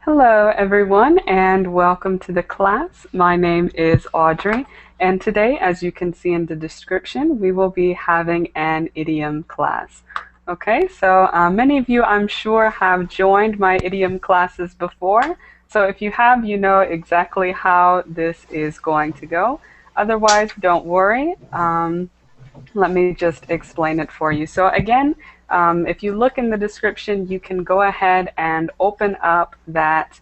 Hello everyone and welcome to the class. My name is Audrey and today, as you can see in the description, we will be having an idiom class. Okay, so many of you I'm sure have joined my idiom classes before, so if you have, you know exactly how this is going to go. Otherwise, don't worry. Let me just explain it for you. So again, if you look in the description, you can go ahead and open up that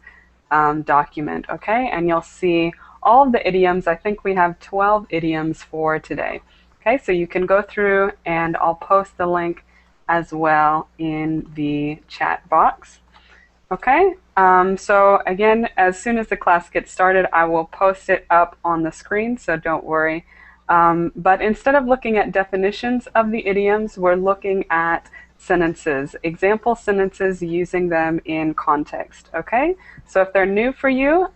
document, okay? And you'll see all of the idioms. I think we have 12 idioms for today. Okay, so you can go through and I'll post the link as well in the chat box. Okay, so again, as soon as the class gets started, I will post it up on the screen, so don't worry. But instead of looking at definitions of the idioms, we're looking at sentences, example sentences using them in context, okay? So if they're new for you,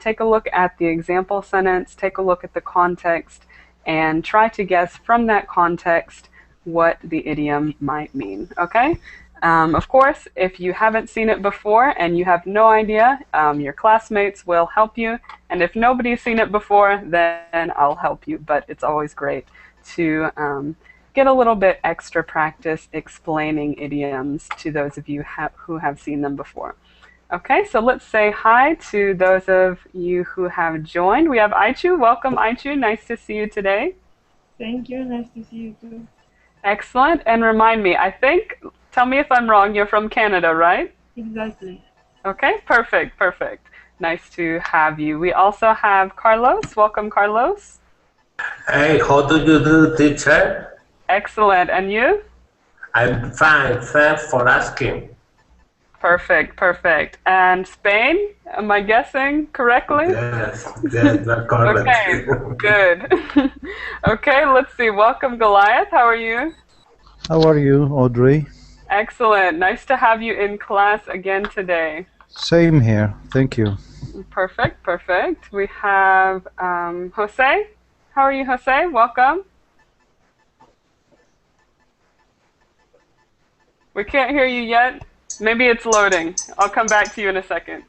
take a look at the example sentence, take a look at the context, and try to guess from that context what the idiom might mean, okay? Of course, if you haven't seen it before and you have no idea, your classmates will help you. And if nobody's seen it before, then I'll help you. But it's always great to get a little bit extra practice explaining idioms to those of you who have seen them before. Okay, so let's say hi to those of you who have joined. We have Aichu. Welcome, Aichu. Nice to see you today. Thank you. Nice to see you too. Excellent. And remind me, tell me if I'm wrong, you're from Canada, right? Exactly. Okay, perfect, perfect. Nice to have you. We also have Carlos. Welcome, Carlos. Hey, how do you do, teacher? Excellent. And you? I'm fine, thanks for asking. Perfect, perfect. And Spain, am I guessing correctly? Yes, that's correct. Okay, good. Okay, let's see. Welcome, Goliath. How are you? How are you, Audrey? Excellent. Nice to have you in class again today. Same here. Thank you. Perfect, perfect. We have Jose. How are you, Jose? Welcome. We can't hear you yet. Maybe it's loading. I'll come back to you in a second.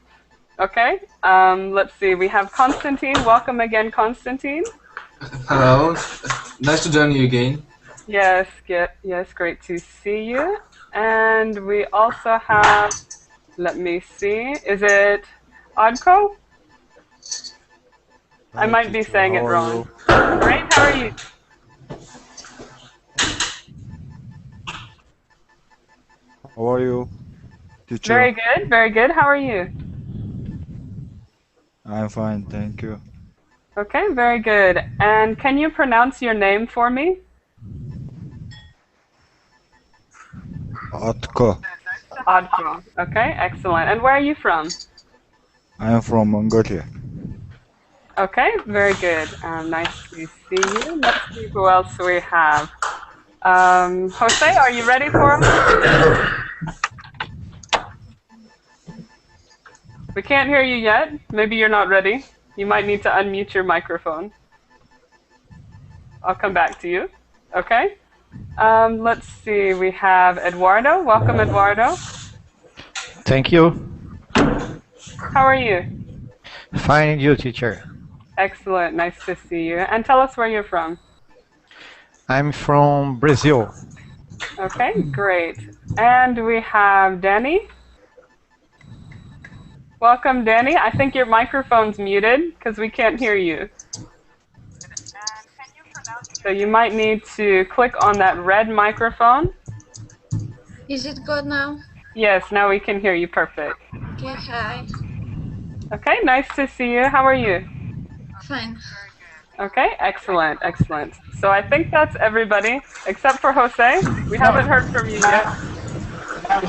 Okay. Let's see. We have Constantine. Welcome again, Constantine. Hello. Nice to join you again. Yes, yes, great to see you. And we also have, let me see, is it Odko? I might be saying it wrong. Great, how are you? How are you, teacher? Very good, very good. How are you? I'm fine, thank you. Okay, very good. And can you pronounce your name for me? Atko. Odko. Okay, excellent. And where are you from? I am from Mongolia. Okay, very good. Nice to see you. Let's see who else we have. Jose, are you ready for him? We can't hear you yet. Maybe you're not ready. You might need to unmute your microphone. I'll come back to you. Okay? Let's see. We have Eduardo. Welcome, Eduardo. Thank you. How are you? Fine, you, teacher. Excellent. Nice to see you. And tell us where you're from. I'm from Brazil. Okay, great. And we have Danny. Welcome, Danny. I think your microphone's muted because we can't hear you. So you might need to click on that red microphone. Is it good now? Yes, now we can hear you perfect. Okay, hi. Okay, nice to see you. How are you? Fine. Okay, excellent, excellent. So I think that's everybody, except for Jose. We haven't heard from you yet.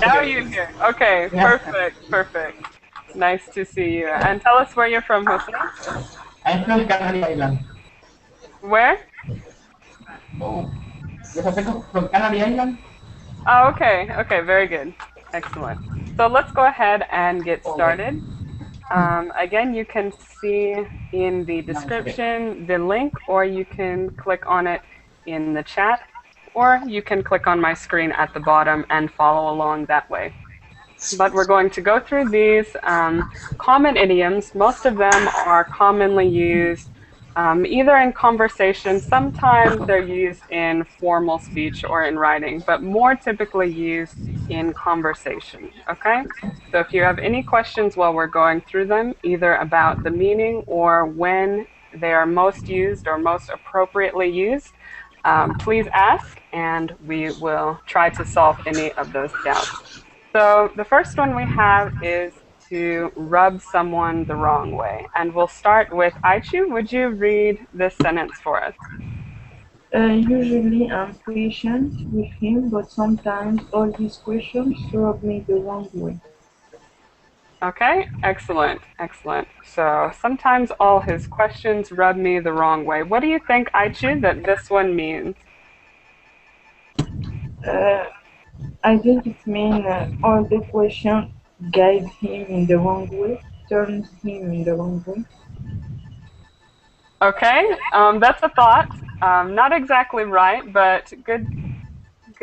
Now you're here. Okay, perfect, perfect. Nice to see you. And tell us where you're from, Jose. I'm from Canary Island. Where? Oh, yes, I'm from Canary Island. Oh, okay. Okay, very good. Excellent. So let's go ahead and get started. Again, you can see in the description the link, or you can click on it in the chat, or you can click on my screen at the bottom and follow along that way. But we're going to go through these common idioms. Most of them are commonly used either in conversation, sometimes they're used in formal speech or in writing, but more typically used in conversation, okay? So if you have any questions while we're going through them, either about the meaning or when they are most used or most appropriately used, please ask and we will try to solve any of those doubts. So the first one we have is to rub someone the wrong way. And we'll start with Aichu. Would you read this sentence for us? Usually I'm patient with him, but sometimes all his questions rub me the wrong way. Okay, excellent, excellent. So sometimes all his questions rub me the wrong way. What do you think, Aichu, that this one means? I think it means all the questions guide him in the wrong way, turns him in the wrong way. Okay, that's a thought. Not exactly right, but good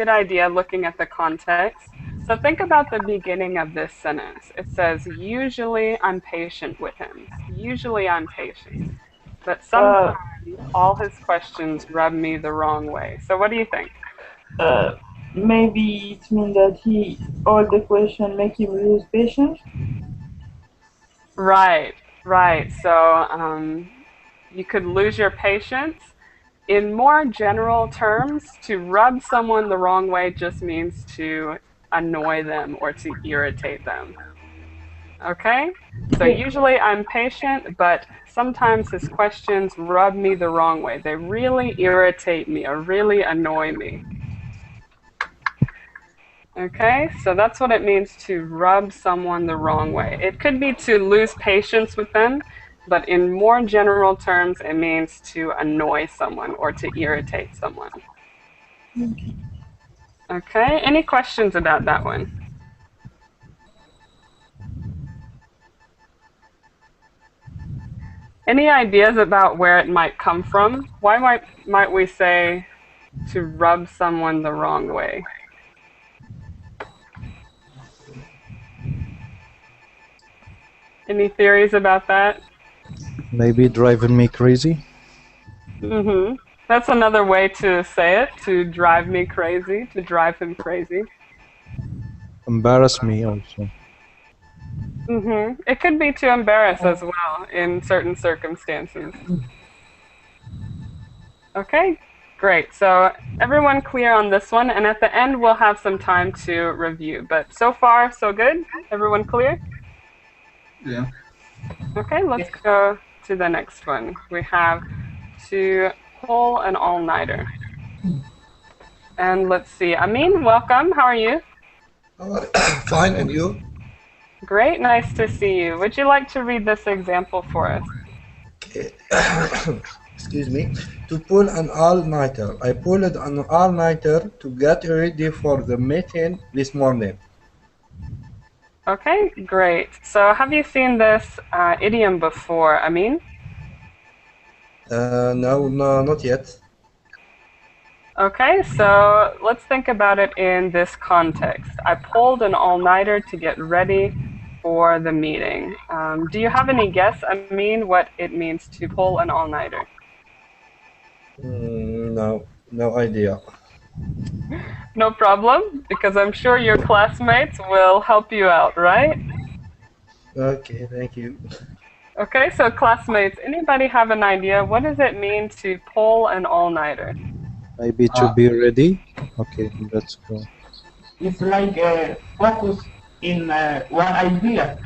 idea looking at the context. So think about the beginning of this sentence. It says, usually I'm patient with him. Usually I'm patient. But sometimes all his questions rub me the wrong way. So what do you think? Maybe it means that all the questions make him lose patience. Right, right. So you could lose your patience. In more general terms, to rub someone the wrong way just means to annoy them or to irritate them. Okay? So usually I'm patient, but sometimes his questions rub me the wrong way. They really irritate me or really annoy me. Okay, so that's what it means to rub someone the wrong way. It could be to lose patience with them, but in more general terms, it means to annoy someone or to irritate someone. Okay, any questions about that one? Any ideas about where it might come from? Why might we say to rub someone the wrong way? Any theories about that? Maybe driving me crazy? Mm-hmm. That's another way to say it, to drive me crazy, to drive him crazy. Embarrass me also. Mm-hmm. It could be to embarrass as well in certain circumstances. Okay, great. So everyone clear on this one, and at the end we'll have some time to review. But so far, so good? Everyone clear? Yeah. Okay, let's go to the next one. We have to pull an all-nighter. And let's see, Amin, welcome. How are you? Fine, and you? Great, nice to see you. Would you like to read this example for us? Okay. Excuse me. To pull an all-nighter. I pulled an all-nighter to get ready for the meeting this morning. Okay, great. So have you seen this idiom before, Amin? No, not yet. Okay, so let's think about it in this context. I pulled an all-nighter to get ready for the meeting. Do you have any guess, Amin, what it means to pull an all-nighter? No idea. No problem, because I'm sure your classmates will help you out, right? Okay, thank you. Okay, so classmates, anybody have an idea? What does it mean to pull an all-nighter? Maybe to be ready? Okay, let's go. It's like focus in one idea.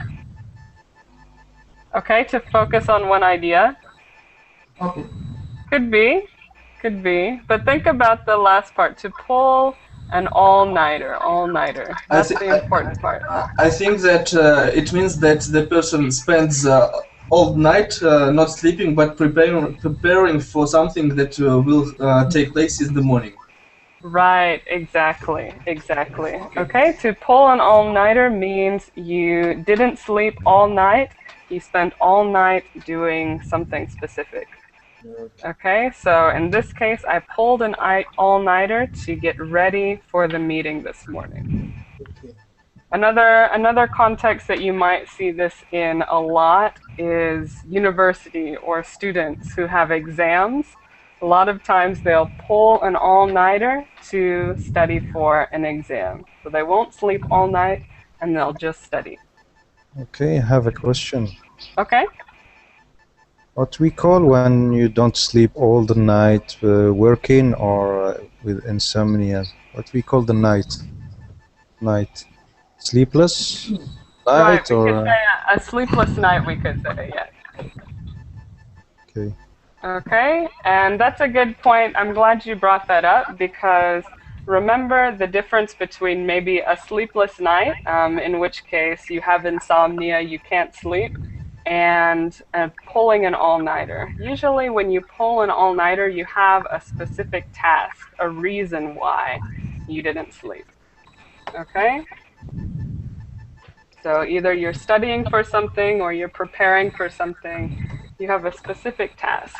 Okay, to focus on one idea? Okay. Could be. But think about the last part, to pull an all-nighter. That's the important part. I think that it means that the person spends all night not sleeping, but preparing for something that will take place in the morning. Right, exactly. Okay, to pull an all-nighter means you didn't sleep all night, you spent all night doing something specific. Okay, so in this case, I pulled an all-nighter to get ready for the meeting this morning. Okay. Another context that you might see this in a lot is university or students who have exams. A lot of times they'll pull an all-nighter to study for an exam. So they won't sleep all night and they'll just study. Okay, I have a question. Okay? What we call when you don't sleep all the night working or with insomnia? What we call the night? Sleepless Right, night we could or? say a sleepless night, we could say, yes. Okay. Okay, and that's a good point. I'm glad you brought that up because remember the difference between maybe a sleepless night, in which case you have insomnia, you can't sleep, and pulling an all-nighter. Usually when you pull an all-nighter, you have a specific task, a reason why you didn't sleep. Okay? So either you're studying for something or you're preparing for something. You have a specific task.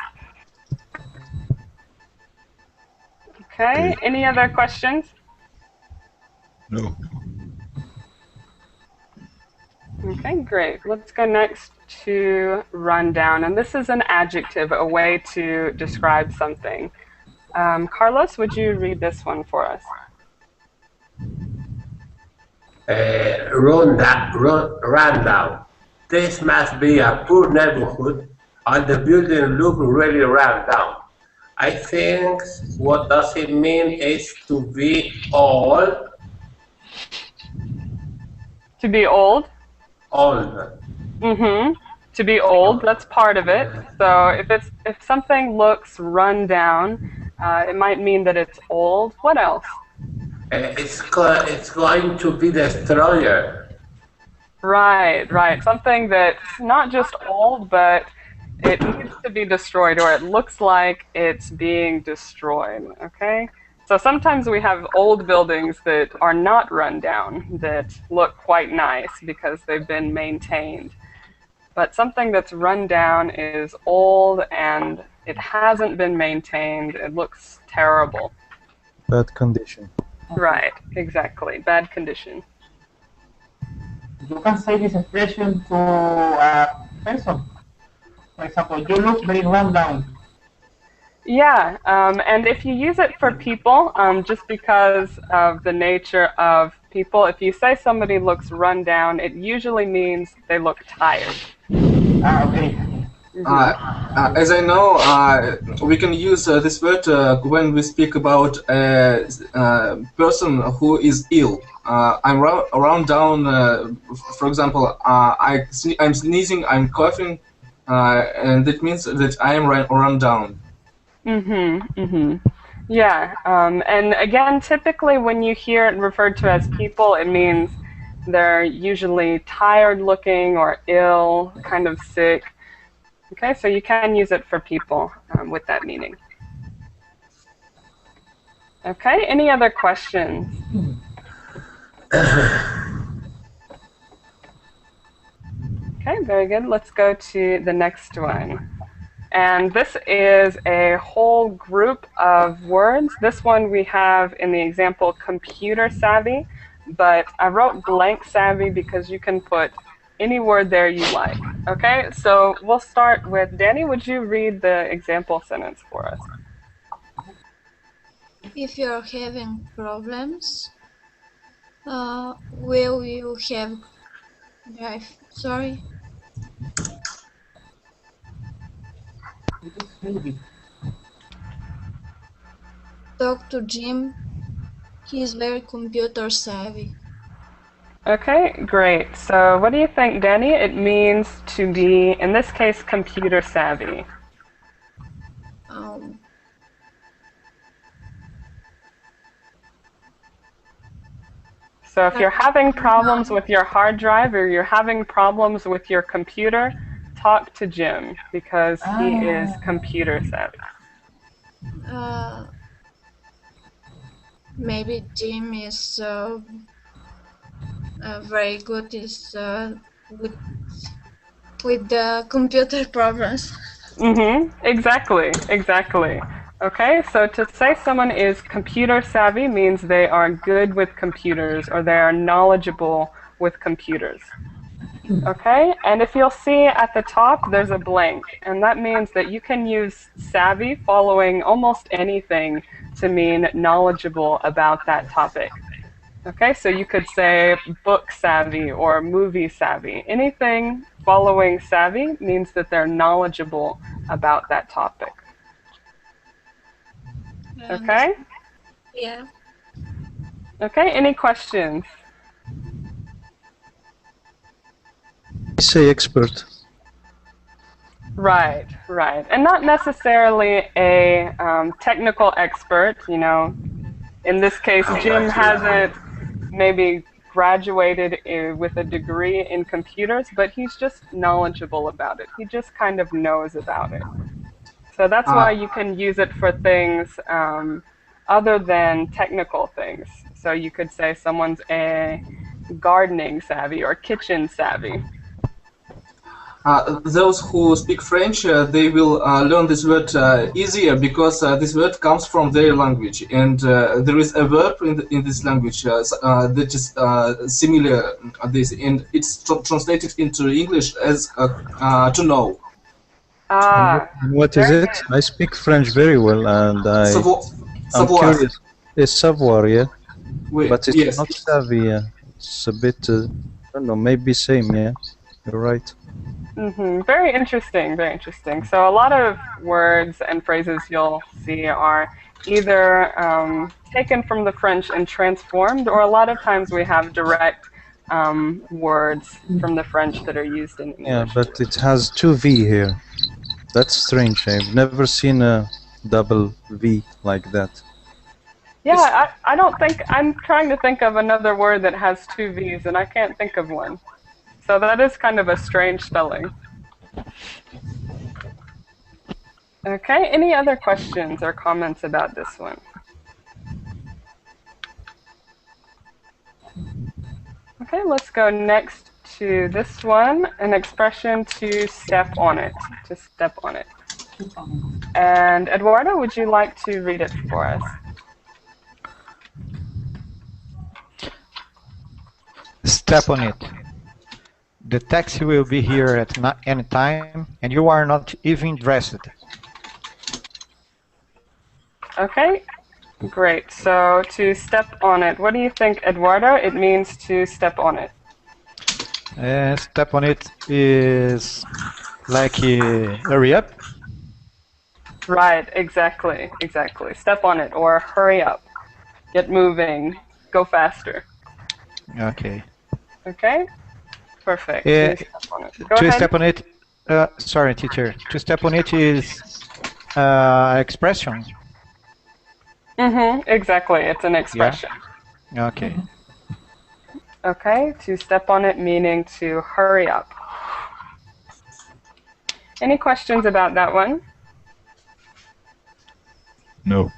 Okay, any other questions? No. Okay, great. Let's go next to run down. And this is an adjective, a way to describe something. Carlos, would you read this one for us? Run down. This must be a poor neighborhood, and the building look really run down. I think what does it mean is to be old. To be old? Old. To be old, that's part of it. So if something looks run down, it might mean that it's old. What else? It's going to be destroyer. Right. Something that's not just old, but it needs to be destroyed, or it looks like it's being destroyed, okay? So sometimes we have old buildings that are not run down, that look quite nice because they've been maintained. But something that's run down is old and it hasn't been maintained. It looks terrible. Bad condition. Right, exactly. Bad condition. You can say this expression to a person. For example, you look very run down. Yeah, and if you use it for people, just because of the nature of people, if you say somebody looks run down, it usually means they look tired. Okay. As I know, we can use this word when we speak about a person who is ill. I'm run down, for example, I'm sneezing, I'm coughing, and that means that I am run down. Yeah, and again, typically when you hear it referred to as people, it means they're usually tired looking or ill, kind of sick. Okay, so you can use it for people with that meaning. Okay, any other questions? Okay, very good. Let's go to the next one. And this is a whole group of words. This one we have in the example computer savvy, but I wrote blank savvy because you can put any word there you like. Okay, so we'll start with Danny. Would you read the example sentence for us? If you're having problems, will you have sorry? Talk to Jim. He's very computer savvy. Okay, great. So what do you think, Danny? It means to be, in this case, computer savvy. So if you're having problems with your hard drive or you're having problems with your computer, talk to Jim because he is computer savvy. Maybe Jim is very good is with the computer programs. Exactly, exactly. Okay, so to say someone is computer savvy means they are good with computers or they are knowledgeable with computers. Okay, and if you'll see at the top, there's a blank, and that means that you can use savvy following almost anything to mean knowledgeable about that topic. Okay, so you could say book savvy or movie savvy. Anything following savvy means that they're knowledgeable about that topic. Okay? Yeah. Okay, any questions? Say expert. Right, right. And not necessarily a technical expert, you know. In this case, Jim hasn't maybe graduated with a degree in computers, but he's just knowledgeable about it. He just kind of knows about it. So that's why you can use it for things other than technical things. So you could say someone's a gardening savvy or kitchen savvy. Those who speak French, they will learn this word easier because this word comes from their language, and there is a verb in this language that is similar to this, and it's translated into English as to know. What is it? I speak French very well, and I'm curious. It's savoir, yeah, but it's yes. not savvy. It's a bit, I don't know, maybe same. Yeah, you're right. Very interesting, very interesting. So a lot of words and phrases you'll see are either taken from the French and transformed, or a lot of times we have direct words from the French that are used in English. Yeah, but it has two V here. That's strange. I've never seen a double V like that. Yeah, I don't think, I'm trying to think of another word that has two V's and I can't think of one. So that is kind of a strange spelling. Okay, any other questions or comments about this one? Okay, let's go next to this one, an expression to step on it, to step on it. And Eduardo, would you like to read it for us? Step on it. The taxi will be here at any time, and you are not even dressed. Okay, great. So to step on it, what do you think, Eduardo? It means to step on it. Step on it is like hurry up. Right, exactly, exactly. Step on it or hurry up. Get moving. Go faster. Okay. Okay? Perfect. To step on it. Go ahead. Step on it, sorry teacher, to step on it is expression. Exactly, it's an expression. Yeah. Okay. Okay, to step on it meaning to hurry up. Any questions about that one? No.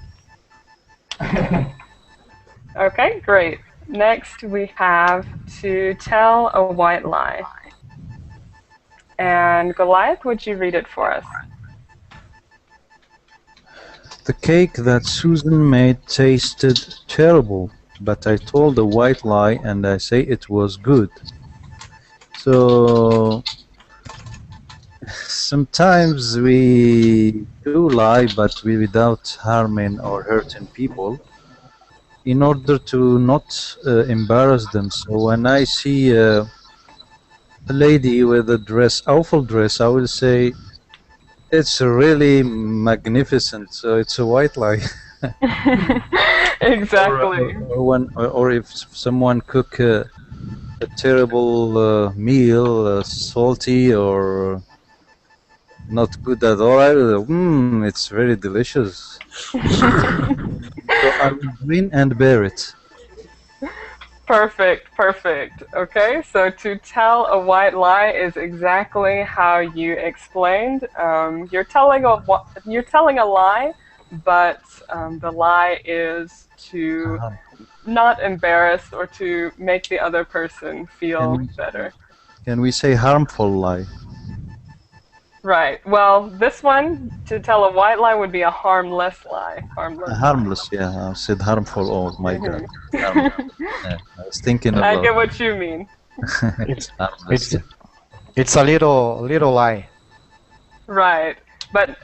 Okay, great. Next we have to tell a white lie. And Goliath, would you read it for us? The cake that Susan made tasted terrible, but I told a white lie and I say it was good. So sometimes we do lie, but without harming or hurting people, in order to not embarrass them. So when I see a lady with a dress, awful dress, I will say it's really magnificent. So it's a white lie. Exactly. Or if someone cook a terrible meal, salty or not good at all, I will, it's very delicious. So I will grin and bear it. Perfect, perfect. Okay, so to tell a white lie is exactly how you explained. You're telling a lie, but the lie is to not embarrass or to make the other person feel better. Can we say harmful lie? Right. Well, this one, to tell a white lie, would be a harmless lie. Harmless. Harmless, yeah. I said harmful. Oh my God. Yeah, I was thinking I about. get what you mean. It's a little lie. Right. But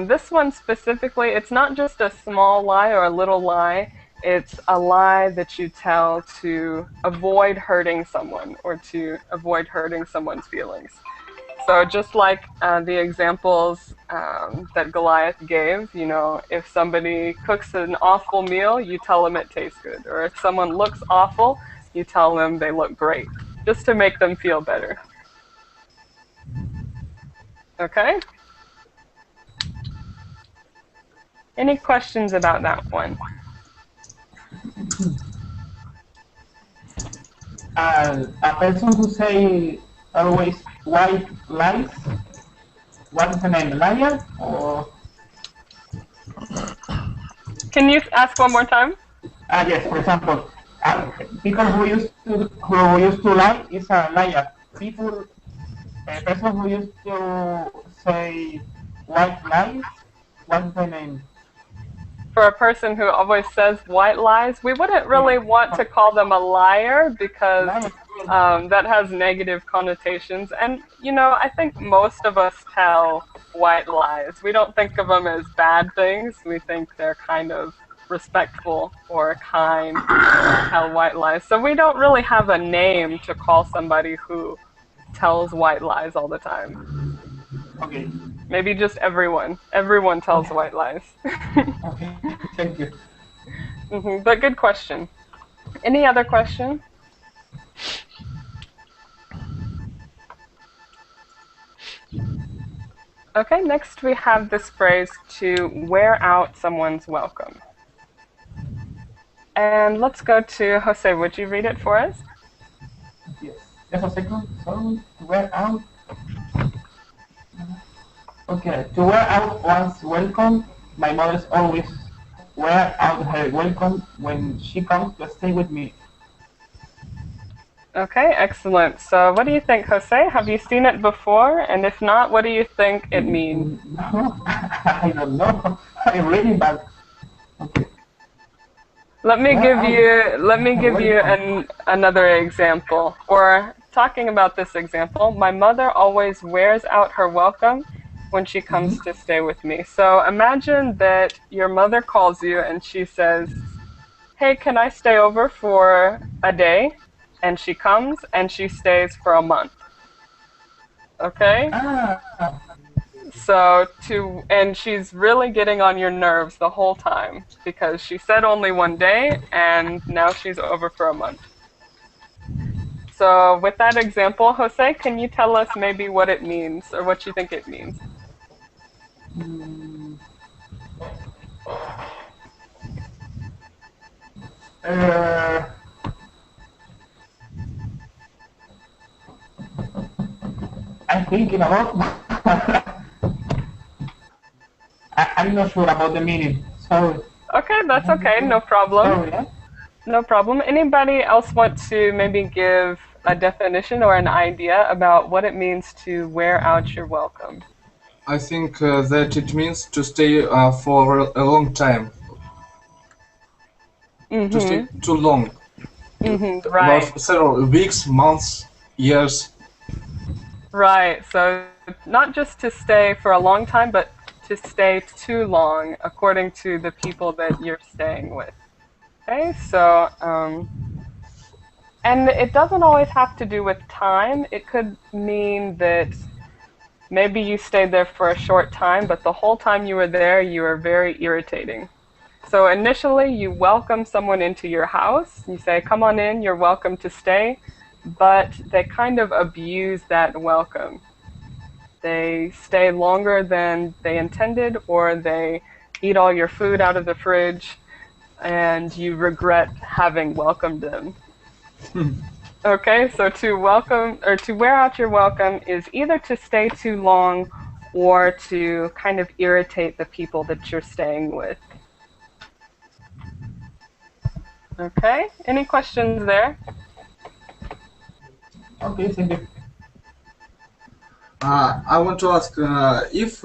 this one specifically, it's not just a small lie or a little lie. It's a lie that you tell to avoid hurting someone or to avoid hurting someone's feelings. So just like the examples that Goliath gave, you know, if somebody cooks an awful meal, you tell them it tastes good. Or if someone looks awful, you tell them they look great, just to make them feel better. Okay? Any questions about that one? A person who say always white lies. What is the name? Liar or? Can you ask one more time? Yes. For example, people who used to lie is a liar. A person who used to say white lies. What is the name? For a person who always says white lies, we wouldn't really want to call them a liar because that has negative connotations. And, you know, I think most of us tell white lies. We don't think of them as bad things. We think they're kind of respectful or kind to tell white lies. So we don't really have a name to call somebody who tells white lies all the time. Okay. Maybe just everyone. Everyone tells white lies. Okay, thank you. But good question. Any other question? Okay, next we have this phrase to wear out someone's welcome. And let's go to Jose. Would you read it for us? Yes. Just a second. Sorry. To wear out. Okay. To wear out one's welcome. My mother's always wear out her welcome when she comes to stay with me. Okay, excellent. So what do you think, Jose? Have you seen it before? And if not, what do you think it means? No, I don't know. I'm reading, but okay. Let me give you another example. Or talking about this example, my mother always wears out her welcome when she comes to stay with me. So imagine that your mother calls you and she says, "Hey, can I stay over for a day?" And she comes and she stays for a month. Okay? So and she's really getting on your nerves the whole time because she said only one day and now she's over for a month. So with that example, Jose, can you tell us maybe what it means or what you think it means? I'm thinking about. I'm not sure about the meaning. Sorry. Okay, that's okay. No problem. Sorry, yeah? No problem. Anybody else want to maybe give a definition or an idea about what it means to wear out your welcome? I think that it means to stay for a long time. To stay too long. Right. About several weeks, months, years. Right. So not just to stay for a long time, but to stay too long, according to the people that you're staying with. Okay. So, and it doesn't always have to do with time. It could mean that maybe you stayed there for a short time, but the whole time you were there, you were very irritating. So initially, you welcome someone into your house. You say, "Come on in, you're welcome to stay." But they kind of abuse that welcome. They stay longer than they intended, or they eat all your food out of the fridge, and you regret having welcomed them. Okay, so to welcome or to wear out your welcome is either to stay too long or to kind of irritate the people that you're staying with. Okay, any questions there? Okay, thank you. I want to ask if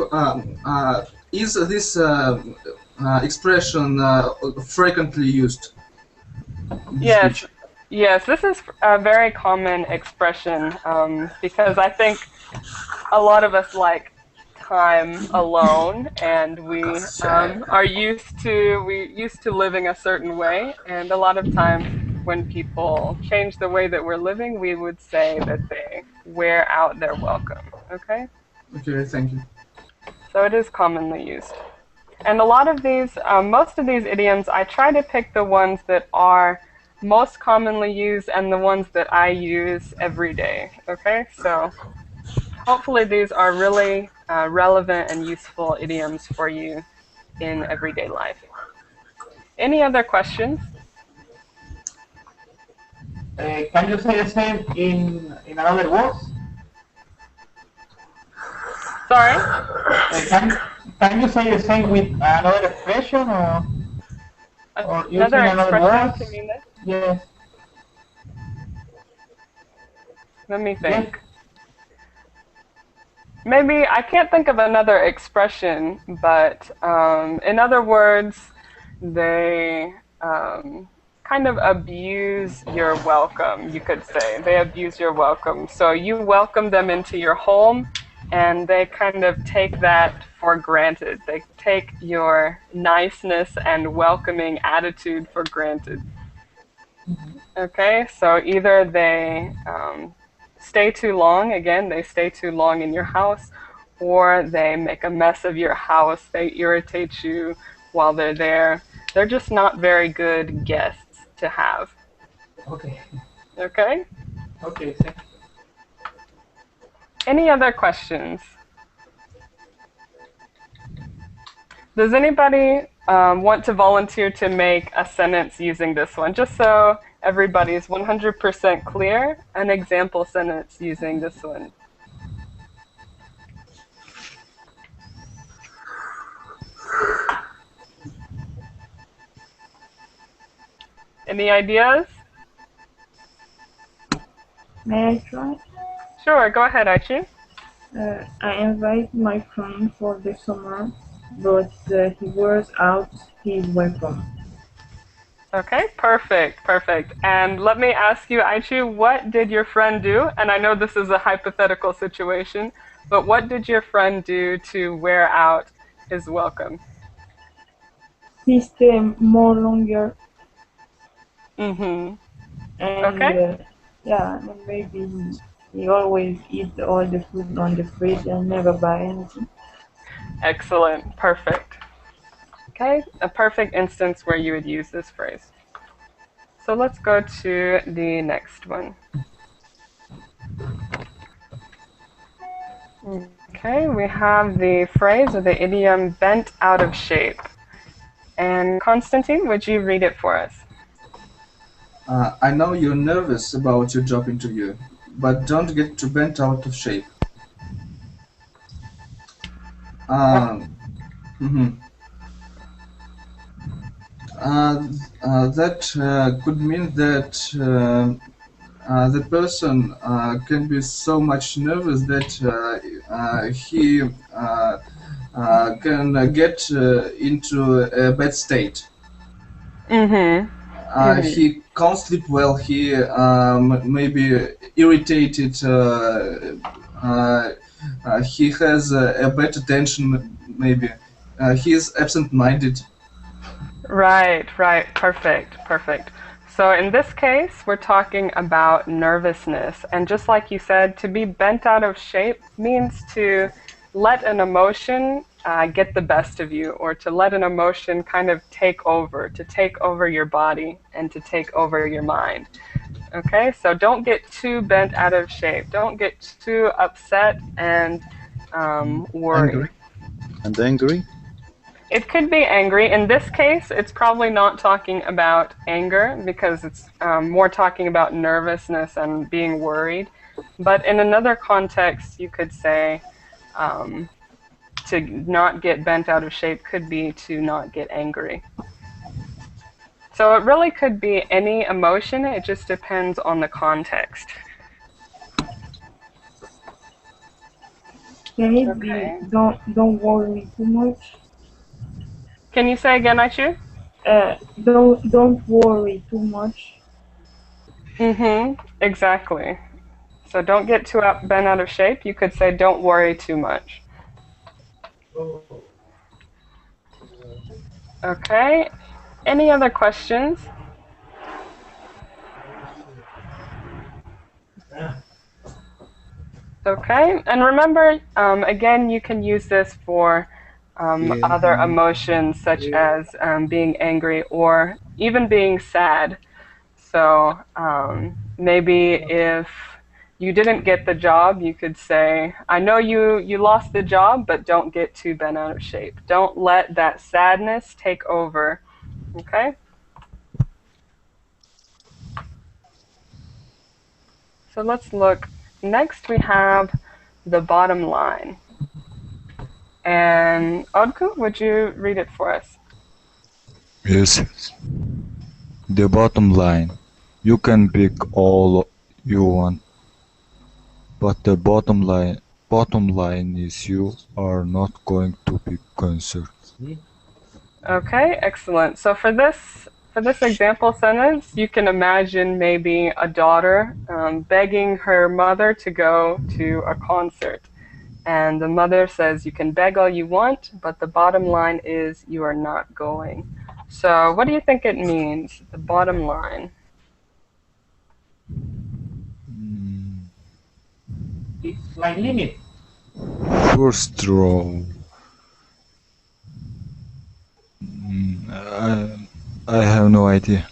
is this expression frequently used in the Yes, speech? yes, this is a very common expression because I think a lot of us like time alone, and we used to living a certain way, and a lot of times when people change the way that we're living, we would say that they wear out their welcome. Okay, Okay, thank you. so it is commonly used. And a lot of these, most of these idioms, I try to pick the ones that are most commonly used and the ones that I use every day. Okay, so hopefully these are really relevant and useful idioms for you in everyday life. Any other questions? Can you say the same in another words? Sorry? Can you say the same with another expression or Another using another expression words? to mean this? Yes. Let me Yes. think. Maybe I can't think of another expression, but in other words, they kind of abuse your welcome, you could say. They abuse your welcome. So you welcome them into your home, and they kind of take that for granted. They take your niceness and welcoming attitude for granted. Okay, so either they stay too long, again, they stay too long in your house, or they make a mess of your house, they irritate you while they're there. They're just not very good guests to have. Okay. Okay? Okay, thank you. Any other questions? Does anybody want to volunteer to make a sentence using this one? Just so everybody's 100% clear, an example sentence using this one. Any ideas? May I try? Sure, go ahead, Archie. I invite my friend for the summer, but he wears out his welcome. Okay, perfect, perfect. And let me ask you, Aichi, what did your friend do? And I know this is a hypothetical situation, but what did your friend do to wear out his welcome? He stayed more longer, Mm-hmm. and Okay, yeah, and maybe he always eats all the food on the fridge and never buy anything. excellent, perfect. Okay, a perfect instance where you would use this phrase. So let's go to the next one. Okay, we have the phrase or the idiom bent out of shape. And Constantine, would you read it for us? I know you're nervous about your job interview, but don't get too bent out of shape. Mhm. That could mean that the person can be so much nervous that he can get into a bad state. Mm-hmm. He can't sleep well. He may be irritated. He has a bad attention. Maybe he is absent-minded. Right, right. Perfect, perfect. So in this case, we're talking about nervousness. And just like you said, to be bent out of shape means to let an emotion get the best of you, or to let an emotion kind of to take over your body and to take over your mind. Okay, so don't get too bent out of shape. Don't get too upset and worried. Angry. And angry? It could be angry. In this case, it's probably not talking about anger because it's more talking about nervousness and being worried. But in another context, you could say to not get bent out of shape could be to not get angry. So it really could be any emotion, it just depends on the context. Can it Okay. be don't worry too much? Can you say again, Aishu? Don't worry too much. Exactly. So don't get too bent out of shape. You could say don't worry too much. Okay. Any other questions? Okay. And remember, again, you can use this for other emotions such as being angry or even being sad. So maybe if you didn't get the job, you could say, I know you lost the job, but don't get too bent out of shape. Don't let that sadness take over. Okay? So let's look. Next we have the bottom line. And Audrey, would you read it for us? Yes. The bottom line. You can pick all you want, but the bottom line is you are not going to be concerned. Okay, excellent. So for this example sentence, you can imagine maybe a daughter begging her mother to go to a concert. And the mother says, you can beg all you want, but the bottom line is you are not going. So what do you think it means, the bottom line? It's my limit. First row. I have no idea.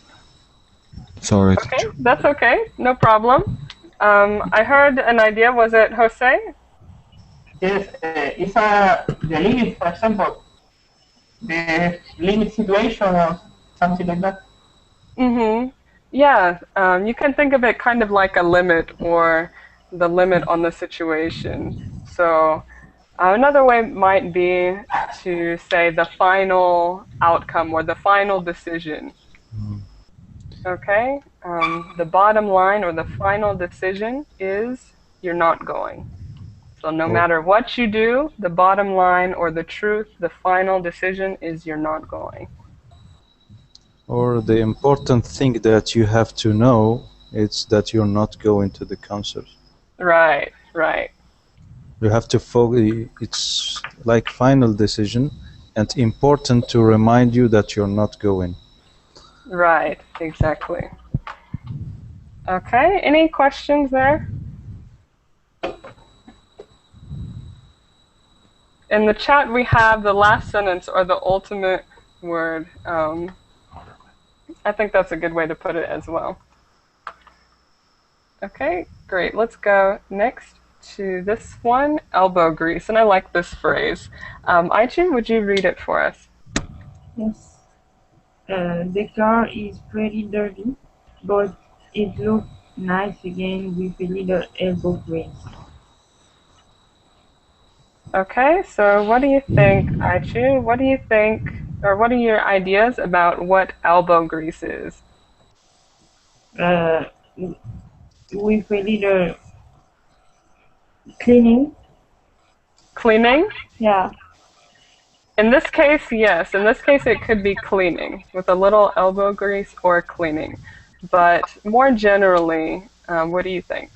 Sorry. Okay, that's okay. No problem. I heard an idea. Was it Jose? Yes, it's the limit, for example, the limit situation or something like that. Yeah, you can think of it kind of like a limit or the limit on the situation. So another way might be to say the final outcome or the final decision. Okay? The bottom line or the final decision is you're not going. So no matter what you do, the bottom line or the truth, the final decision is you're not going. Or the important thing that you have to know is that you're not going to the concert. Right, right. You have to focus. It's like final decision and important to remind you that you're not going. Right, exactly. Okay, any questions there? In the chat we have the last sentence or the ultimate word. I think that's a good way to put it as well. Okay, great. Let's go next to this one, elbow grease. And I like this phrase. Aichin, would you read it for us? Yes. The car is pretty dirty, but it looks nice again with a little elbow grease. Okay, so what do you think, Aichu? What do you think, or what are your ideas about what elbow grease is? With a little cleaning. Cleaning? Yeah. In this case, yes. In this case, it could be cleaning with a little elbow grease or cleaning. But more generally, what do you think?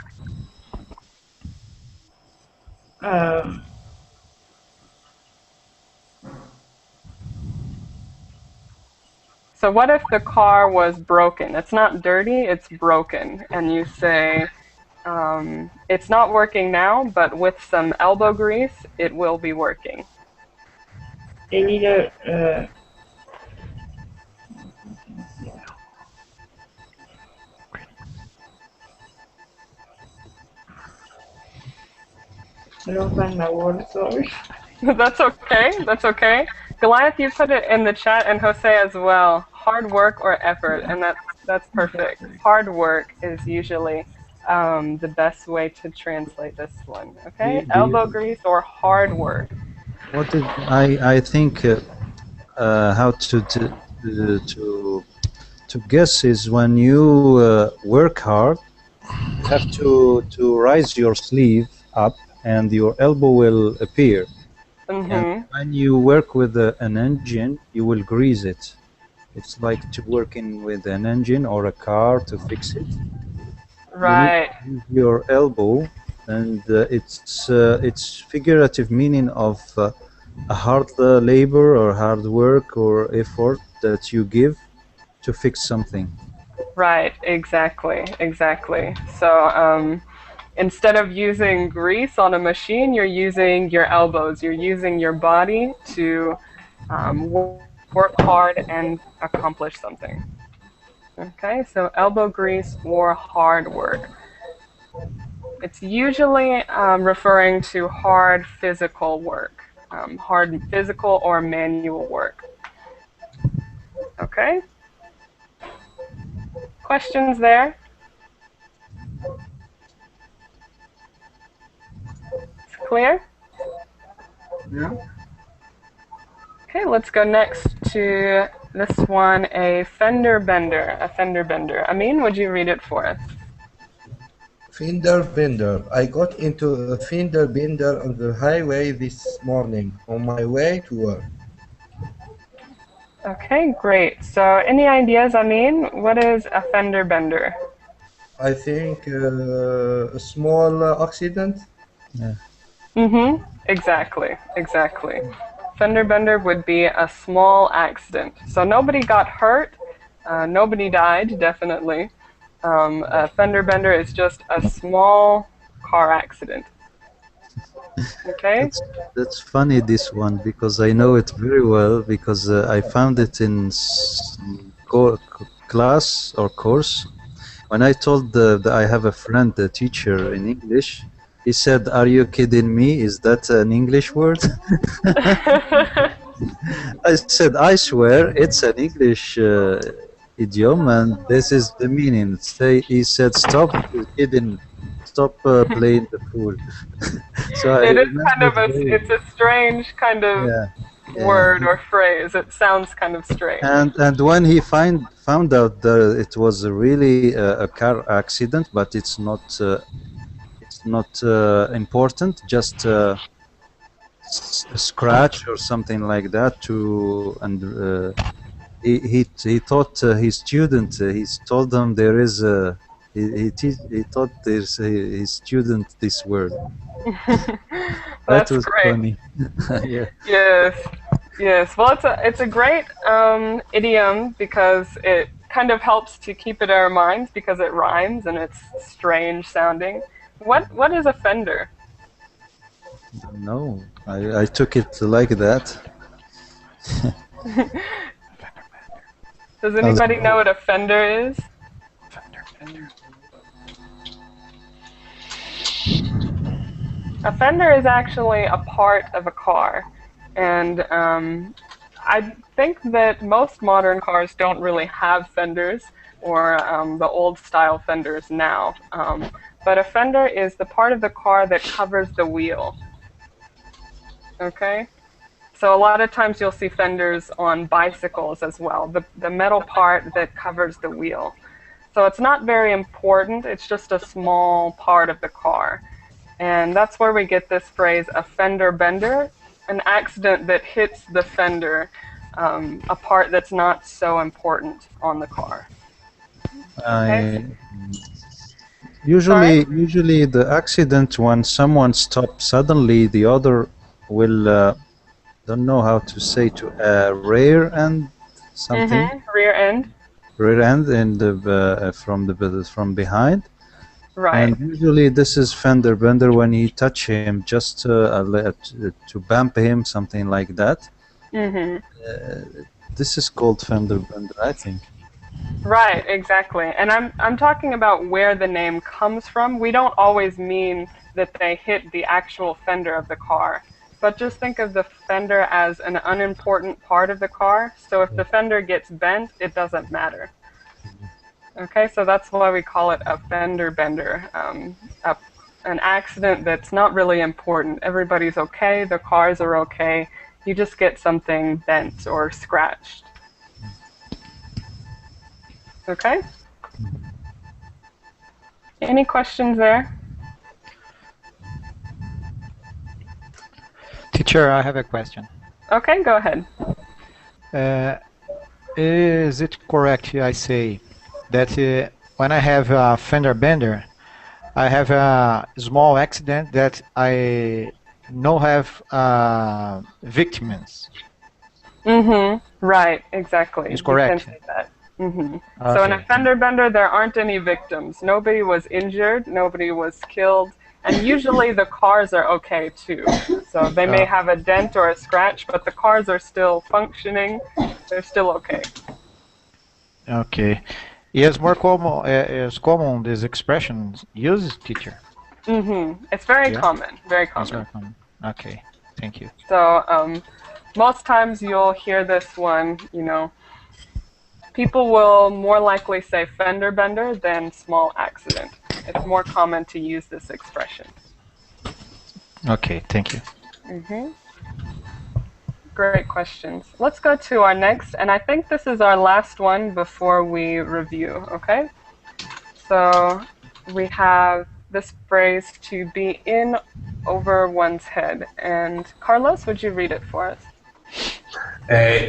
So what if the car was broken? It's not dirty, it's broken. And you say, it's not working now, but with some elbow grease, it will be working. A little, I don't find my word, sorry. That's okay, that's okay. Goliath, you put it in the chat, and Jose as well. Hard work or effort, and that's perfect. Hard work is usually the best way to translate this one. Okay, elbow grease or hard work. What did I think how to guess is when you work hard, you have to raise your sleeve up and your elbow will appear. And Mm-hmm. when you work with an engine, you will grease it. It's like to working with an engine or a car to fix it. You need Right. to use your elbow, and it's figurative meaning of a hard labor or hard work or effort that you give to fix something. Right. Exactly. Exactly. So instead of using grease on a machine, you're using your elbows. You're using your body to work hard and accomplish something. Okay, so elbow grease or hard work. It's usually referring to hard physical work, hard physical or manual work. Okay, questions there? It's clear? Yeah. Okay, let's go next to this one, a fender bender. A fender bender. Amin, would you read it for us? Fender bender. I got into a fender bender on the highway this morning on my way to work. Okay, great. So, any ideas, Amin? What is a fender bender? I think a small accident. Yeah. Mm-hmm. Exactly. Exactly. Fender bender would be a small accident. So nobody got hurt. Nobody died, definitely. A fender bender is just a small car accident. Okay? That's that's funny this one because I know it very well because I found it in some class or course. When I told that I have a friend, a teacher in English, he said, "Are you kidding me? Is that an English word?" I said, "I swear it's an English idiom, and this is the meaning." He said, "Stop kidding, stop playing the fool." So I It is kind remember of it very. it's a strange kind of Yeah, yeah. word or phrase. It sounds kind of strange. And when he found out that it was really a car accident, but it's not important, just a scratch or something like that. He thought his student. He's told them there is a. He taught his student this word. That That's was great. funny. Yeah. Yes, yes. Well, it's a great idiom because it kind of helps to keep it in our minds because it rhymes and it's strange sounding. What is a fender? No, I took it like that. Does anybody know what a fender is? A fender is actually a part of a car, and I think that most modern cars don't really have fenders or the old style fenders now. But a fender is the part of the car that covers the wheel. Okay? So a lot of times you'll see fenders on bicycles as well, the metal part that covers the wheel. So it's not very important, it's just a small part of the car. And that's where we get this phrase, a fender bender, an accident that hits the fender, a part that's not so important on the car. Okay? Usually the accident when someone stops suddenly, the other will don't know how to say to rear end something, Mm-hmm. Rear end. rear end in the from behind. Right. And usually this is fender bender when you touch him just to bump him, something like that. Mm-hmm. This is called fender bender, I think. Right, exactly. And I'm talking about where the name comes from. We don't always mean that they hit the actual fender of the car, but just think of the fender as an unimportant part of the car. So if the fender gets bent, it doesn't matter. Okay, so that's why we call it a fender bender, an accident that's not really important. Everybody's okay, the cars are okay. You just get something bent or scratched. Okay? Any questions there? Teacher, I have a question. Okay, go ahead. Is it correct I say that when I have a fender bender, I have a small accident that I no have victims? Right, exactly. It's correct. You can say that. Okay. So in a fender bender, there aren't any victims. Nobody was injured, nobody was killed, and usually the cars are okay too. So they may have a dent or a scratch, but the cars are still functioning. They're still okay. Okay. Is more common this expression used, teacher? It's very common, very It's common. very common. Okay, thank you. So most times you'll hear this one, you know, people will more likely say fender bender than small accident. It's more common to use this expression. Okay, thank you. Great questions. Let's go to our next, and I think this is our last one before we review, okay? So we have this phrase, to be in over one's head. And Carlos, would you read it for us?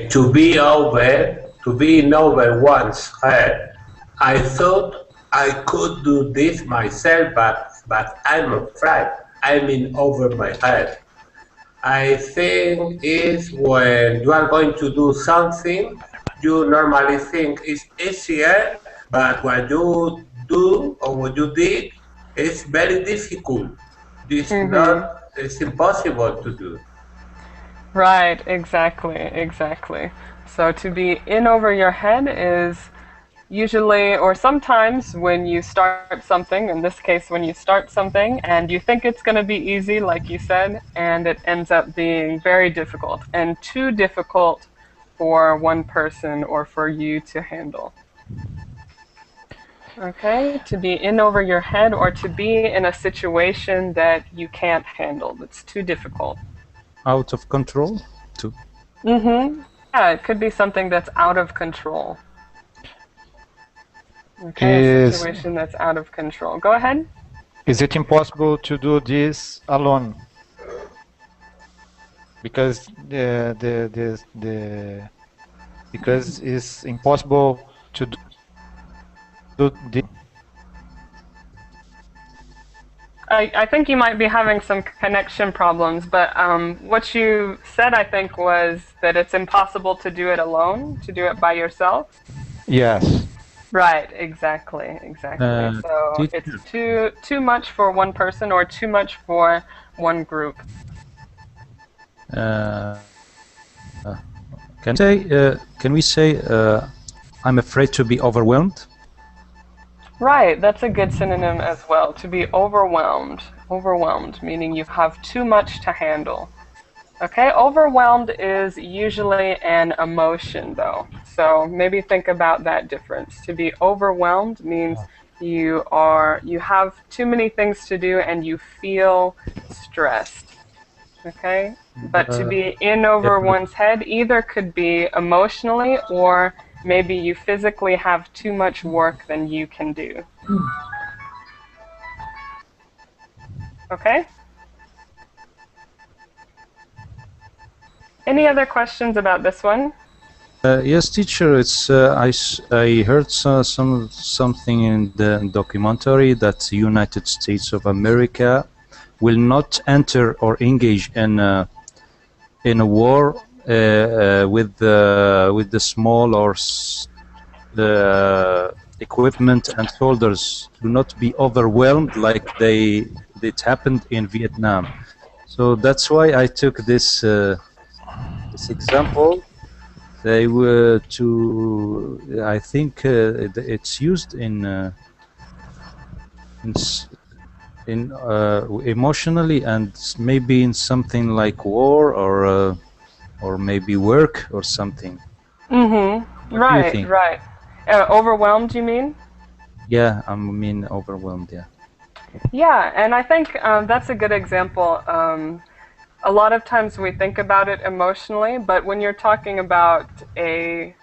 To be in over one's head. I thought I could do this myself, but I'm afraid I'm in over my head. I think is when you are going to do something, you normally think it's easier, but what you do or what you did is very difficult. It's impossible to do. Right, exactly. So to be in over your head is usually, or sometimes when you start something, in this case when you start something and you think it's going to be easy, like you said, and it ends up being very difficult and too difficult for one person or for you to handle. Okay, to be in over your head or to be in a situation that you can't handle, that's too difficult. Out of control too. Yeah, it could be something that's out of control. Okay, a situation that's out of control. Go ahead. Is it impossible to do this alone? Because because it's impossible to do this. I think you might be having some connection problems, but what you said, I think, was that it's impossible to do it alone, to do it by yourself. Yes. Right, exactly. So it's too much for one person or too much for one group. Can we say I'm afraid to be overwhelmed? Right, that's a good synonym as well. To be overwhelmed. Overwhelmed, meaning you have too much to handle. Okay, overwhelmed is usually an emotion though. So maybe think about that difference. To be overwhelmed means you have too many things to do and you feel stressed. Okay? But to be in over one's head either could be emotionally or maybe you physically have too much work than you can do. Okay? Any other questions about this one? Yes, teacher. It's I heard something in the documentary that the United States of America will not enter or engage in a war with the small or the equipment and soldiers. Do not be overwhelmed like it happened in Vietnam. So that's why I took this example. They were to. I think it's used in emotionally and maybe in something like war or maybe work or something. Right. Overwhelmed, you mean? Yeah, I mean overwhelmed. Yeah. Yeah, and I think that's a good example. A lot of times we think about it emotionally, but when you're talking about a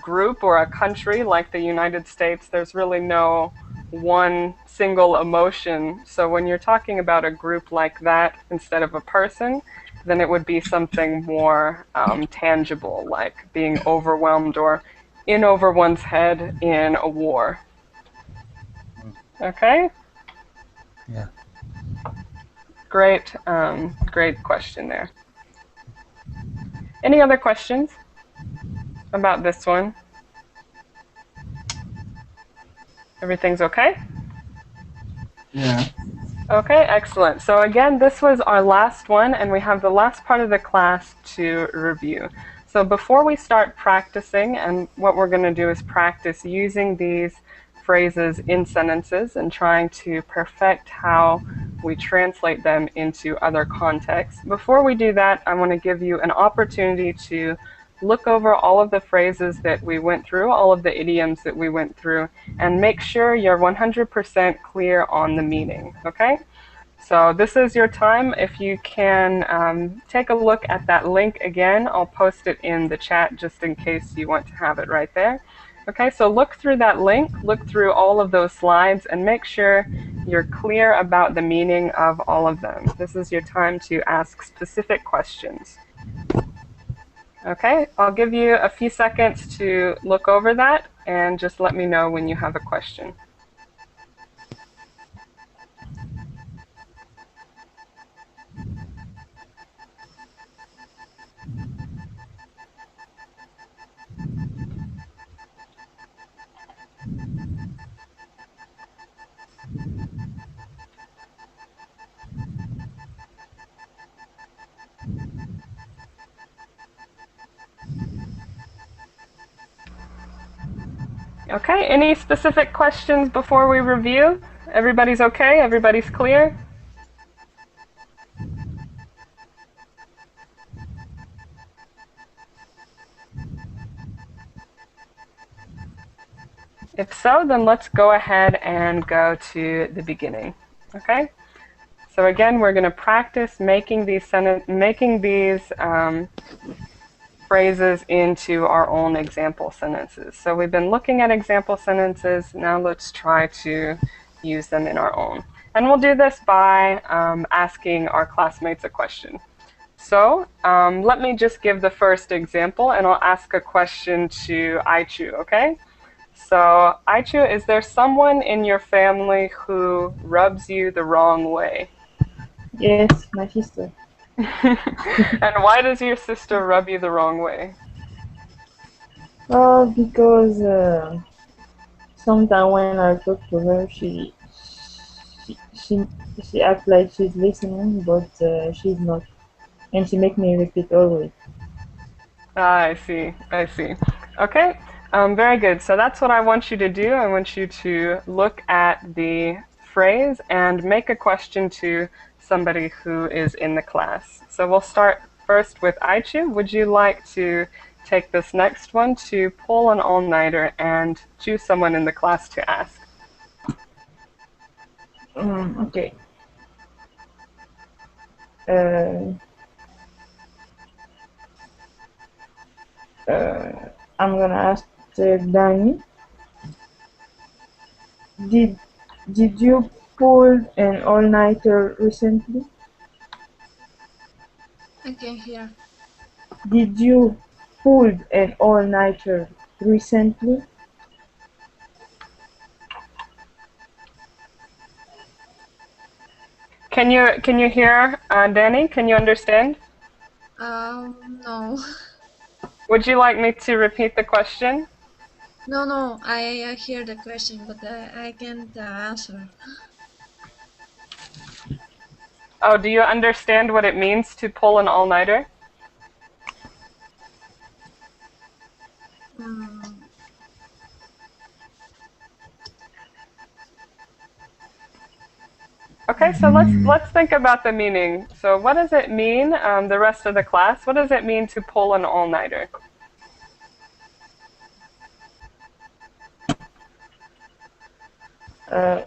group or a country like the United States, there's really no one single emotion. So when you're talking about a group like that instead of a person, then it would be something more tangible, like being overwhelmed or in over one's head in a war. Okay? Yeah. Great, great question there. Any other questions about this one? Everything's okay? Yeah. Okay, excellent. So again, this was our last one, and we have the last part of the class to review. So before we start practicing, and what we're going to do is practice using these phrases in sentences and trying to perfect how we translate them into other contexts. Before we do that, I want to give you an opportunity to look over all of the phrases that we went through, all of the idioms that we went through, and make sure you're 100% clear on the meaning, okay? So this is your time. If you can take a look at that link again, I'll post it in the chat just in case you want to have it right there. Okay, so look through that link, look through all of those slides, and make sure you're clear about the meaning of all of them. This is your time to ask specific questions. Okay, I'll give you a few seconds to look over that and just let me know when you have a question. Okay, any specific questions before we review? Everybody's okay? Everybody's clear? If so, then let's go ahead and go to the beginning. Okay? So again, we're going to practice making these phrases into our own example sentences. So we've been looking at example sentences. Now let's try to use them in our own. And we'll do this by asking our classmates a question. So let me just give the first example, and I'll ask a question to Aichu, okay? So, Aichu, is there someone in your family who rubs you the wrong way? Yes, my sister. And why does your sister rub you the wrong way? Oh, because sometimes when I talk to her, she, she acts like she's listening, but she's not, and she make me repeat always. Ah, I see. I see. Okay. Very good. So that's what I want you to do. I want you to look at the phrase and make a question to somebody who is in the class. So we'll start first with Aichu. Would you like to take this next one to pull an all-nighter and choose someone in the class to ask? Okay. I'm gonna ask Danny. Did did you pull an all-nighter recently? I can hear. Did you pull an all-nighter recently? Can you hear Danny? Can you understand? No. Would you like me to repeat the question? No, I hear the question, but I can't answer. Oh, do you understand what it means to pull an all-nighter? Okay, so let's think about the meaning. So what does it mean, the rest of the class? What does it mean to pull an all-nighter?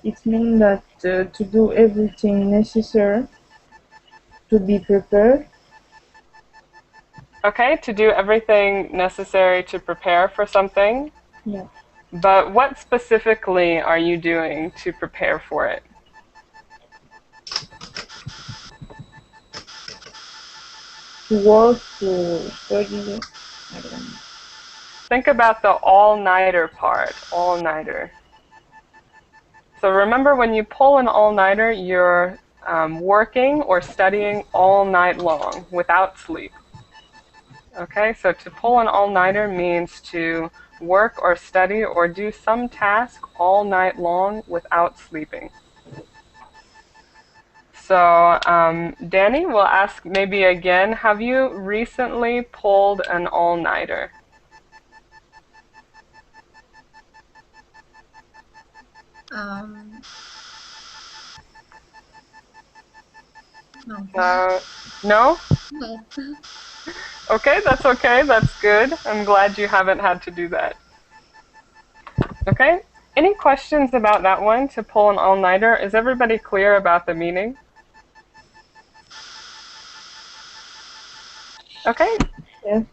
It means that to do everything necessary to be prepared. Okay, to do everything necessary to prepare for something. Yeah. But what specifically are you doing to prepare for it? To work, to study. I don't know. Think about the all-nighter part, all-nighter. So remember, when you pull an all-nighter, you're working or studying all night long without sleep. Okay, so to pull an all-nighter means to work or study or do some task all night long without sleeping. So Danny will ask maybe again, have you recently pulled an all-nighter? No. No? No. Okay, that's okay. That's good. I'm glad you haven't had to do that. Okay. Any questions about that one, to pull an all-nighter? Is everybody clear about the meaning? Okay. Yes.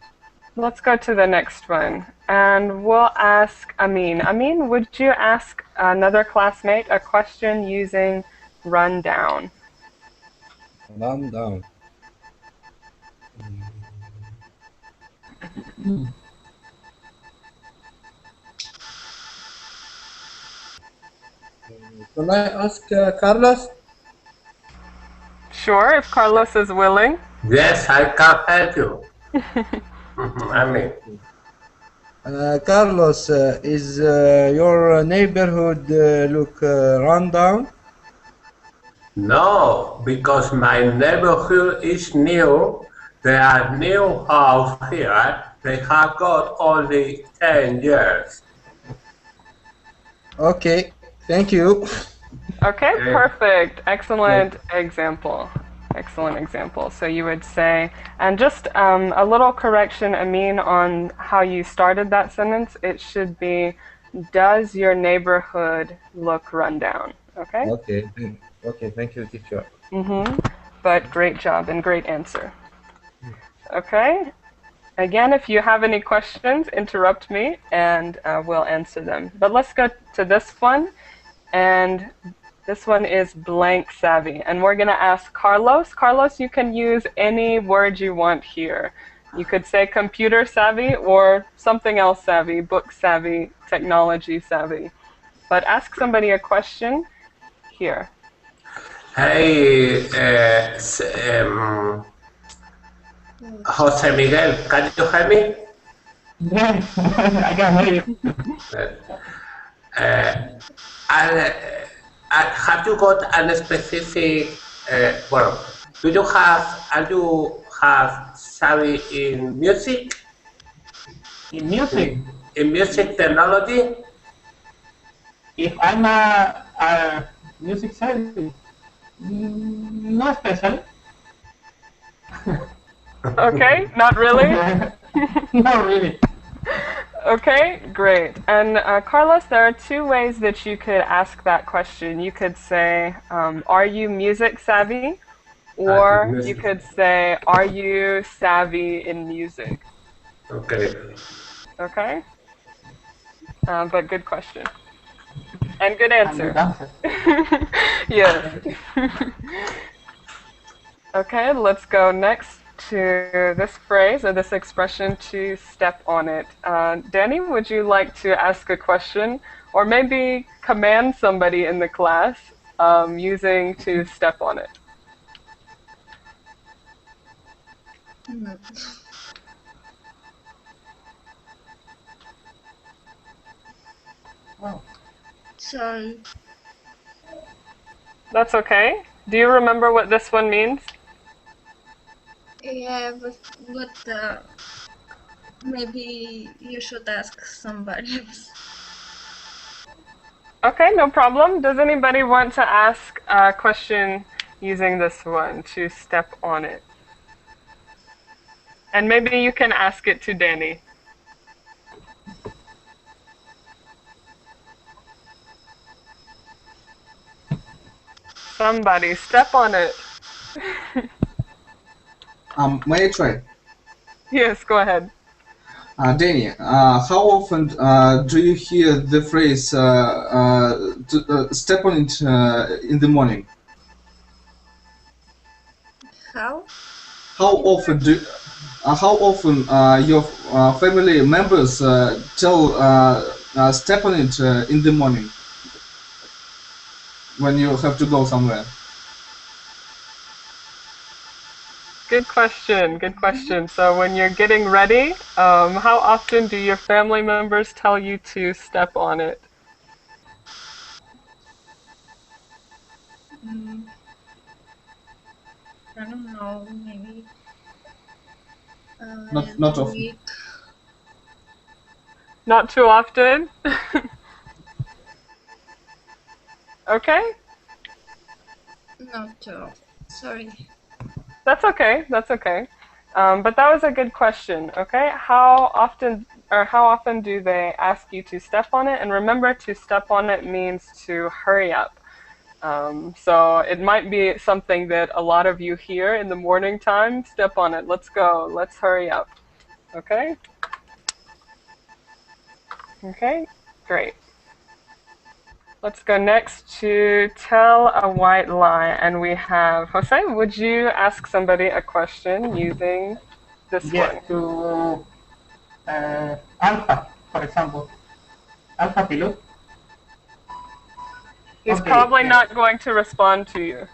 Let's go to the next one. And we'll ask Amin. Amin, would you ask another classmate a question using run down? Run down. Can I ask Carlos? Sure, if Carlos is willing. Yes, I can help you. I mean, Carlos, is your neighborhood look run down? no, because my neighborhood is new. There are new house here. They have got only 10 years. Okay, thank you. Okay, perfect. Excellent example. Excellent example. So you would say, and just a little correction, Amin, on how you started that sentence. It should be, does your neighborhood look run down? Okay? Okay, thank you, teacher. But great job and great answer. Okay? Again, if you have any questions, interrupt me and we'll answer them. But let's go to this one. And this one is blank savvy. And we're going to ask Carlos. Carlos, you can use any word you want here. You could say computer savvy or something else savvy, book savvy, technology savvy. But ask somebody a question here. Hey, Jose Miguel, can you hear me? Yes, I can hear you. Have you got a specific, do you have savvy in music? In music, In music technology? if I'm a music savvy, not especially. Okay, not really? Not really. Okay, great. And Carlos, there are two ways that you could ask that question. You could say, are you music savvy? Or you could say, are you savvy in music? Okay. Okay? But good question. And good answer. Yes. Okay, let's go next to this phrase or this expression, to step on it. Danny, would you like to ask a question or maybe command somebody in the class using to step on it? Sorry. That's okay. Do you remember what this one means? Yeah, but maybe you should ask somebody else. Okay, no problem. Does anybody want to ask a question using this one, to step on it? And maybe you can ask it to Danny. Somebody step on it. May I try? Yes, go ahead. Danny, how often do you hear the phrase step on it in the morning? How? How often your family members tell step on it in the morning when you have to go somewhere? Good question. Good question. So when you're getting ready, how often do your family members tell you to step on it? I don't know, maybe Not every often. week. Not too often? Okay, Not too often. Sorry. that's okay. That's okay. But that was a good question. Okay, how often do they ask you to step on it? And remember, to step on it means to hurry up. So it might be something that a lot of you hear in the morning time. Step on it. Let's go. Let's hurry up. Okay. Okay. Great. Let's go next to tell a white lie. And we have Jose. Would you ask somebody a question using this Yes, one? to Alpha, for example. Alpha pilot. He's Okay, probably not going to respond to you.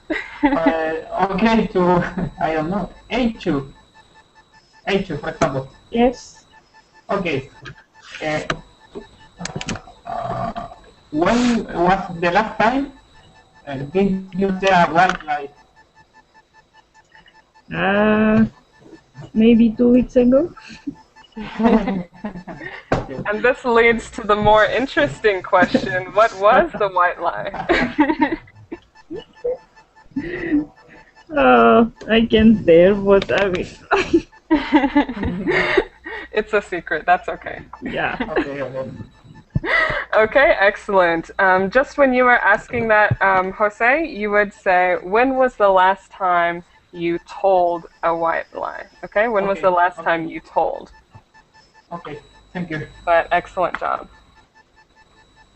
Okay, to, I don't know, H2. H2, for example. Yes. Okay. When was the last time did you say a white lie? Maybe 2 weeks ago. And this leads to the more interesting question, what was the white lie? I can't dare, but I will. It's a secret, that's okay. Yeah. Okay. Okay, excellent. Just when you were asking that, Jose, you would say, when was the last time you told a white lie? Okay, when was the last time you told? Okay, thank you. But excellent job.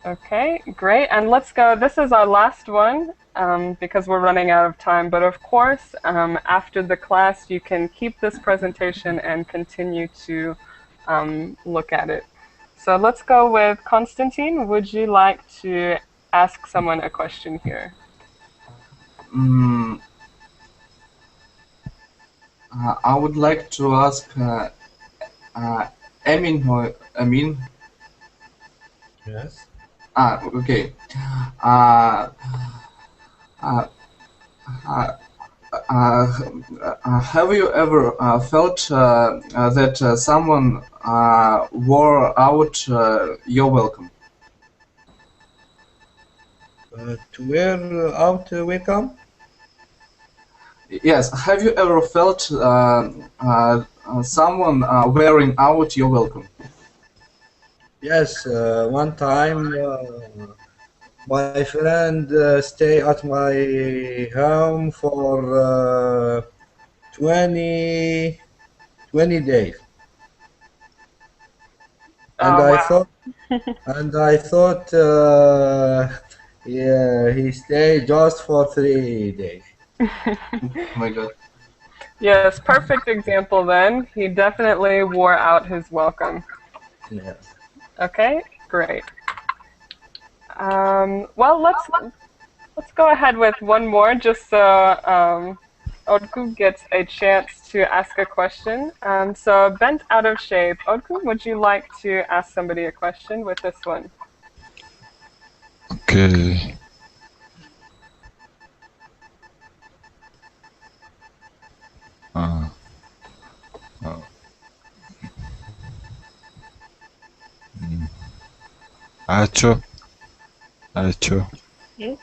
Okay, great. And let's go. This is our last one because we're running out of time. But of course, after the class, you can keep this presentation and continue to look at it. So let's go with Konstantin. Would you like to ask someone a question here? I would like to ask Emin or Amin. Yes. Okay. Have you ever felt that someone wore out your welcome? To wear out welcome? Yes. Have you ever felt someone wearing out your welcome? Yes, one time my friend stay at my home for 20 days. And I wow. thought yeah, he stayed just for 3 days. Oh my God. Yes, perfect example then. He definitely wore out his welcome. Yes. Okay, great. Well, let's go ahead with one more, just so Odku gets a chance to ask a question. So bent out of shape. Odku, would you like to ask somebody a question with this one? Okay. Acho. Acho. Yes.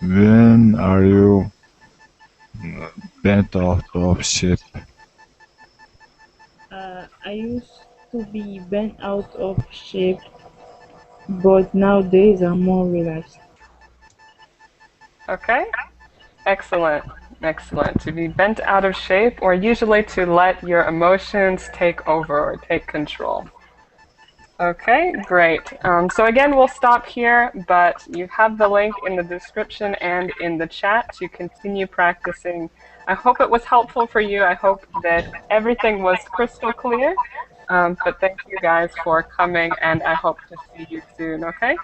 When are you bent out of shape? I used to be bent out of shape but nowadays I'm more relaxed. Okay, excellent, excellent. To be bent out of shape, or usually to let your emotions take over or take control. Okay, great. So again, we'll stop here, but you have the link in the description and in the chat to continue practicing. I hope it was helpful for you. I hope that everything was crystal clear. But thank you guys for coming, and I hope to see you soon, okay?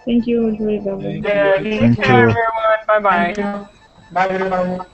Thank you, Audrey. Bye bye. Yeah, take Thank care, you. everyone. Bye-bye. Thank you. Bye, everybody.